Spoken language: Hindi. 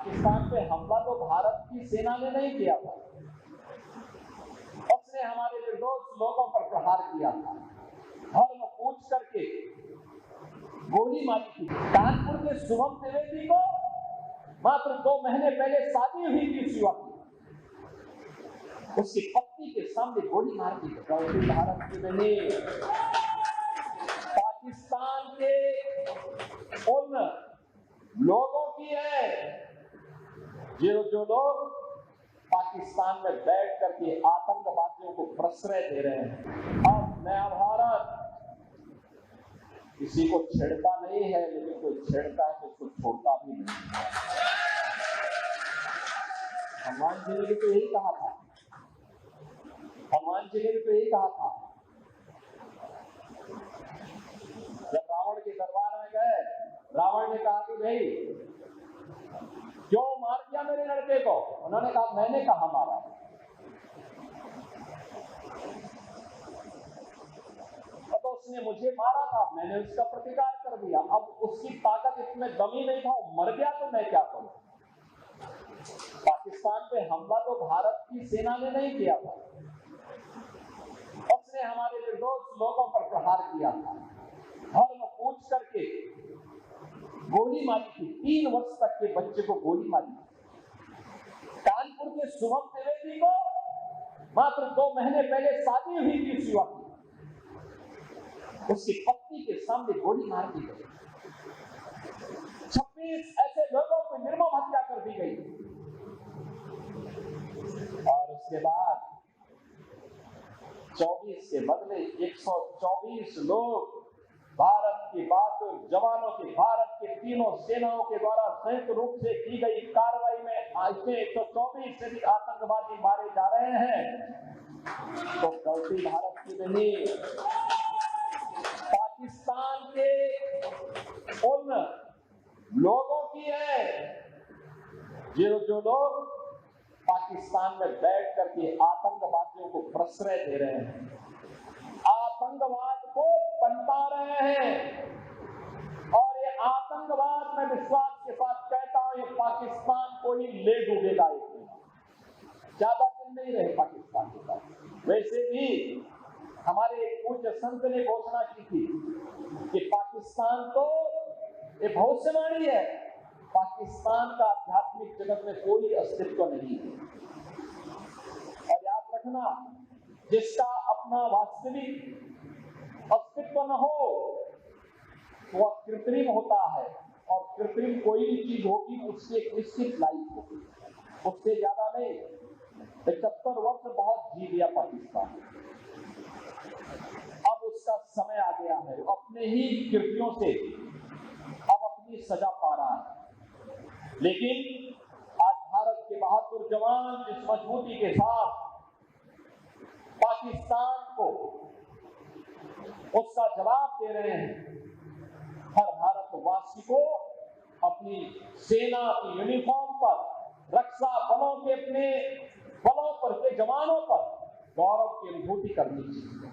पाकिस्तान पे हमला तो भारत की सेना ने नहीं किया था, उसने हमारे निर्दोष लोगों पर प्रहार किया था, धर्म पूछ करके गोली मारी थी। कानपुर के शुभम द्विवेदी को मात्र 2 महीने पहले शादी हुई थी उस युवक की, उसकी पत्नी के सामने गोली मार दी। गलती भारत की नहीं, पाकिस्तान के उन लोगों की है जो लोग पाकिस्तान में बैठ करके आतंकवादियों को प्रश्रय दे रहे हैं। अब नया भारत किसी को छेड़ता नहीं है, लेकिन कोई छेड़ता है तो उसको छोड़ता भी नहीं है। हनुमान जी ने भी तो यही कहा था, हनुमान जी ने भी तो यही कहा था। जब रावण के दरबार में गए, रावण ने कहा कि भाई क्यों मार दिया मेरे लड़के को? उन्होंने कहा मैंने कहा मारा। तो उसने मुझे मारा था, मैंने उसका प्रतिकार कर दिया। अब उसकी ताकत इसमें दमी नहीं था, मर गया तो मैं क्या करूं? पाकिस्तान पे हमला तो भारत की सेना ने नहीं किया था, उसने हमारे निर्दोष लोगों पर प्रहार किया था, धर्म पूछ करके गोली मारी थी। 3 वर्ष तक के बच्चे को गोली मारी थी। कानपुर के शुभम द्विवेदी को मात्र 2 महीने पहले शादी हुई थी उस युवक की, उसकी पत्नी के सामने गोली मार दी गई। 26 ऐसे लोगों की निर्मम हत्या कर दी गई और उसके बाद 24 के बदले 124 लोग भारत की बहादुर जवानों के, भारत के तीनों सेनाओं के द्वारा संयुक्त रूप से की गई कार्रवाई में ऐसे 124 से अधिक आतंकवादी मारे जा रहे हैं। तो गलती भारत की नहीं, पाकिस्तान के उन लोगों की है जो लोग पाकिस्तान में बैठ करके आतंकवादियों को प्रश्रय दे रहे हैं, आतंकवाद को पनपा रहे हैं। और ये आतंकवाद में विश्वास के साथ कहता हूं, ये पाकिस्तान को ही ले डूबेगा। एक दिन ज्यादा दिन नहीं रहे पाकिस्तान के साथ। वैसे भी हमारे एक पूज्य संत ने घोषणा की थी कि पाकिस्तान तो ये भविष्यवाणी है, पाकिस्तान का आध्यात्मिक जगत में कोई अस्तित्व नहीं है। और याद रखना, जिसका अपना वास्तविक अस्तित्व न हो वह कृत्रिम होता है, और कृत्रिम कोई भी चीज होगी उसकी एक निश्चित लाइफ होगी, उससे ज्यादा नहीं। 75 वर्ष बहुत जी लिया पाकिस्तान, अब उसका समय आ गया है, अपने ही कृत्यों से अब अपनी सजा पा रहा है। लेकिन आज भारत के बहादुर जवान जिस मजबूती के साथ पाकिस्तान को उसका जवाब दे रहे हैं, हर भारतवासी को अपनी सेना की यूनिफॉर्म पर, रक्षा बलों के अपने बलों पर के जवानों पर गौरव की अनुभूति करनी चाहिए।